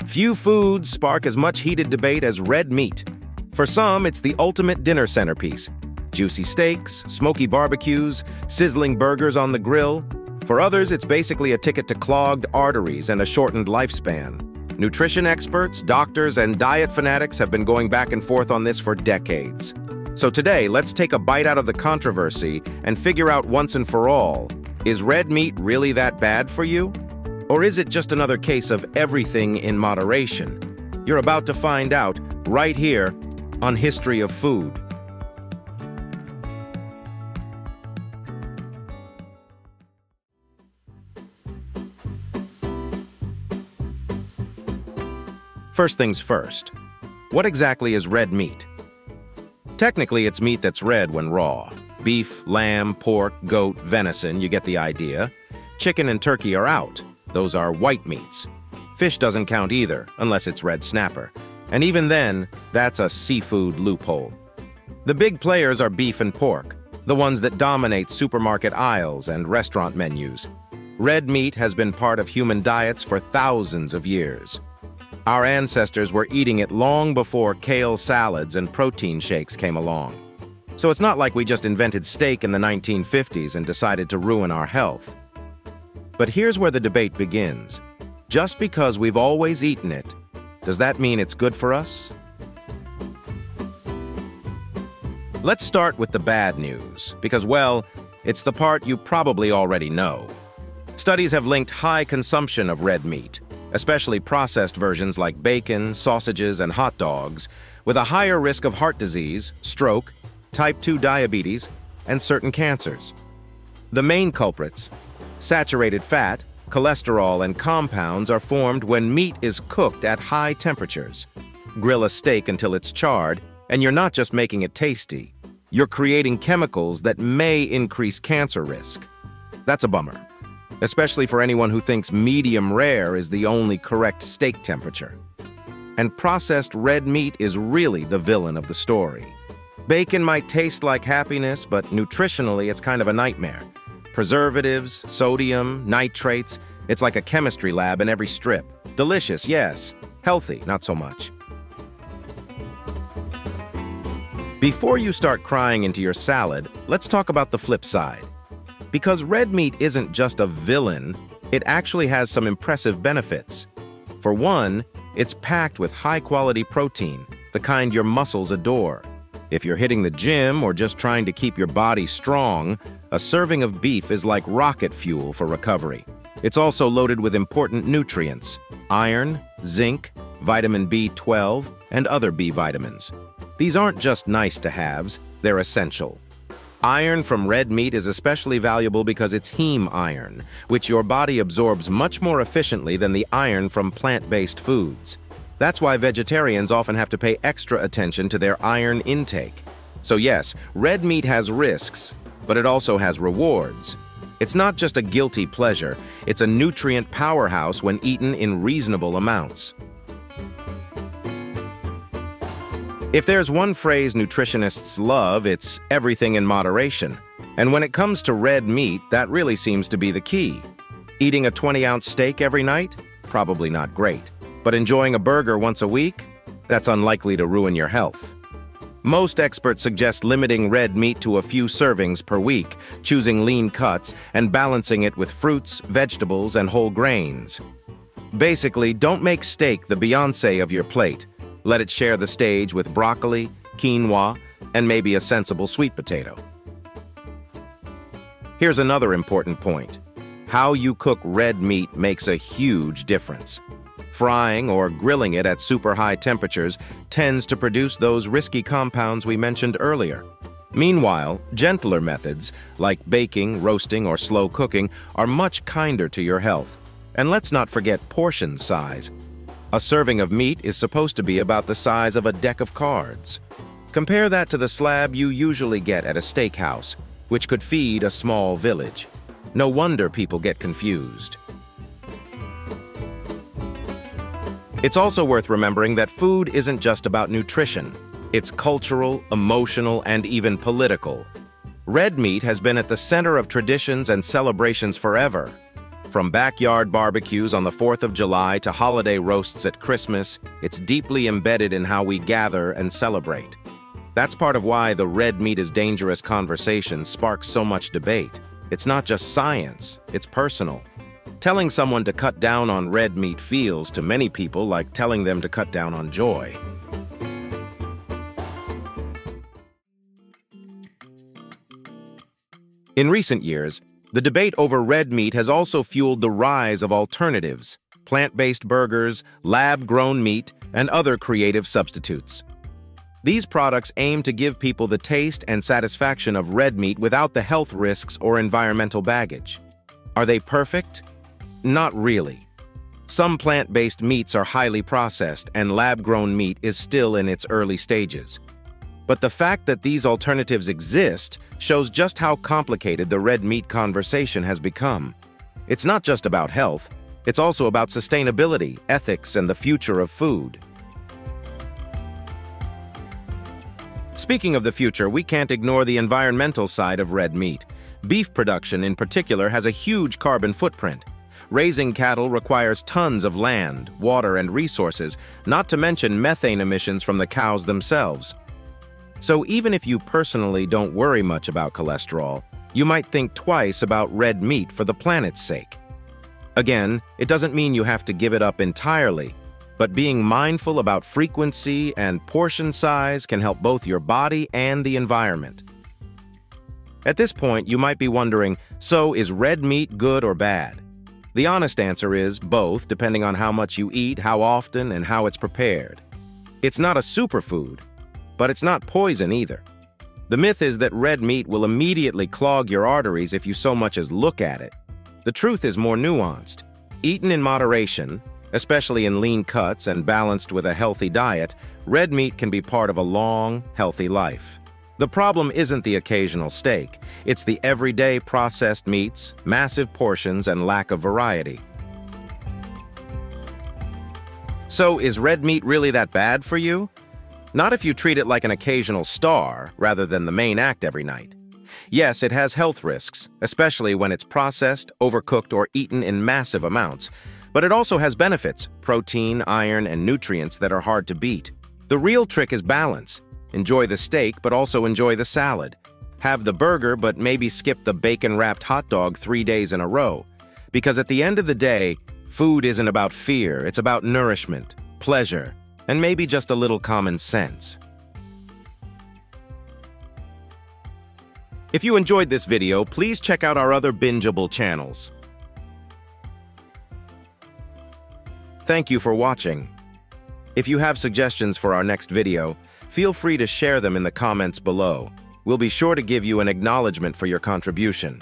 Few foods spark as much heated debate as red meat. For some, it's the ultimate dinner centerpiece. Juicy steaks, smoky barbecues, sizzling burgers on the grill. For others, it's basically a ticket to clogged arteries and a shortened lifespan. Nutrition experts, doctors, and diet fanatics have been going back and forth on this for decades. So today, let's take a bite out of the controversy and figure out once and for all, is red meat really that bad for you? Or is it just another case of everything in moderation? You're about to find out right here on History of Food. First things first, what exactly is red meat? Technically, it's meat that's red when raw. Beef, lamb, pork, goat, venison, you get the idea. Chicken and turkey are out. Those are white meats. Fish doesn't count either, unless it's red snapper. And even then, that's a seafood loophole. The big players are beef and pork, the ones that dominate supermarket aisles and restaurant menus. Red meat has been part of human diets for thousands of years. Our ancestors were eating it long before kale salads and protein shakes came along. So it's not like we just invented steak in the 1950s and decided to ruin our health. But here's where the debate begins. Just because we've always eaten it, does that mean it's good for us? Let's start with the bad news, because, well, it's the part you probably already know. Studies have linked high consumption of red meat, especially processed versions like bacon, sausages, and hot dogs, with a higher risk of heart disease, stroke, type 2 diabetes, and certain cancers. The main culprits, saturated fat, cholesterol, and compounds are formed when meat is cooked at high temperatures. Grill a steak until it's charred, and you're not just making it tasty. You're creating chemicals that may increase cancer risk. That's a bummer, especially for anyone who thinks medium rare is the only correct steak temperature. And processed red meat is really the villain of the story. Bacon might taste like happiness, but nutritionally it's kind of a nightmare. Preservatives, sodium, nitrates, it's like a chemistry lab in every strip. Delicious, yes. Healthy, not so much. Before you start crying into your salad, let's talk about the flip side. Because red meat isn't just a villain, it actually has some impressive benefits. For one, it's packed with high-quality protein, the kind your muscles adore. If you're hitting the gym or just trying to keep your body strong, a serving of beef is like rocket fuel for recovery. It's also loaded with important nutrients: iron, zinc, vitamin B12, and other B vitamins. These aren't just nice-to-haves, they're essential. Iron from red meat is especially valuable because it's heme iron, which your body absorbs much more efficiently than the iron from plant-based foods. That's why vegetarians often have to pay extra attention to their iron intake. So yes, red meat has risks, but it also has rewards. It's not just a guilty pleasure, it's a nutrient powerhouse when eaten in reasonable amounts. If there's one phrase nutritionists love, it's everything in moderation. And when it comes to red meat, that really seems to be the key. Eating a 20-ounce steak every night? Probably not great. But enjoying a burger once a week? That's unlikely to ruin your health. Most experts suggest limiting red meat to a few servings per week, choosing lean cuts, and balancing it with fruits, vegetables, and whole grains. Basically, don't make steak the Beyoncé of your plate. Let it share the stage with broccoli, quinoa, and maybe a sensible sweet potato. Here's another important point. How you cook red meat makes a huge difference. Frying or grilling it at super high temperatures tends to produce those risky compounds we mentioned earlier. Meanwhile, gentler methods, like baking, roasting, or slow cooking, are much kinder to your health. And let's not forget portion size. A serving of meat is supposed to be about the size of a deck of cards. Compare that to the slab you usually get at a steakhouse, which could feed a small village. No wonder people get confused. It's also worth remembering that food isn't just about nutrition. It's cultural, emotional, and even political. Red meat has been at the center of traditions and celebrations forever. From backyard barbecues on the 4th of July to holiday roasts at Christmas, it's deeply embedded in how we gather and celebrate. That's part of why the red meat is dangerous conversation sparks so much debate. It's not just science, it's personal. Telling someone to cut down on red meat feels, to many people, like telling them to cut down on joy. In recent years, the debate over red meat has also fueled the rise of alternatives, plant-based burgers, lab-grown meat, and other creative substitutes. These products aim to give people the taste and satisfaction of red meat without the health risks or environmental baggage. Are they perfect? Not really. Some plant-based meats are highly processed, and lab-grown meat is still in its early stages. But the fact that these alternatives exist shows just how complicated the red meat conversation has become. It's not just about health, it's also about sustainability, ethics, and the future of food. Speaking of the future, we can't ignore the environmental side of red meat. Beef production, in particular, has a huge carbon footprint. Raising cattle requires tons of land, water, and resources, not to mention methane emissions from the cows themselves. So even if you personally don't worry much about cholesterol, you might think twice about red meat for the planet's sake. Again, it doesn't mean you have to give it up entirely, but being mindful about frequency and portion size can help both your body and the environment. At this point, you might be wondering, so is red meat good or bad? The honest answer is both, depending on how much you eat, how often, and how it's prepared. It's not a superfood, but it's not poison either. The myth is that red meat will immediately clog your arteries if you so much as look at it. The truth is more nuanced. Eaten in moderation, especially in lean cuts and balanced with a healthy diet, red meat can be part of a long, healthy life. The problem isn't the occasional steak. It's the everyday processed meats, massive portions, and lack of variety. So, is red meat really that bad for you? Not if you treat it like an occasional star rather than the main act every night. Yes, it has health risks, especially when it's processed, overcooked, or eaten in massive amounts. But it also has benefits, protein, iron, and nutrients that are hard to beat. The real trick is balance. Enjoy the steak, but also enjoy the salad. Have the burger, but maybe skip the bacon-wrapped hot dog 3 days in a row. Because at the end of the day, food isn't about fear, it's about nourishment, pleasure, and maybe just a little common sense. If you enjoyed this video, please check out our other bingeable channels. Thank you for watching. If you have suggestions for our next video, feel free to share them in the comments below. We'll be sure to give you an acknowledgement for your contribution.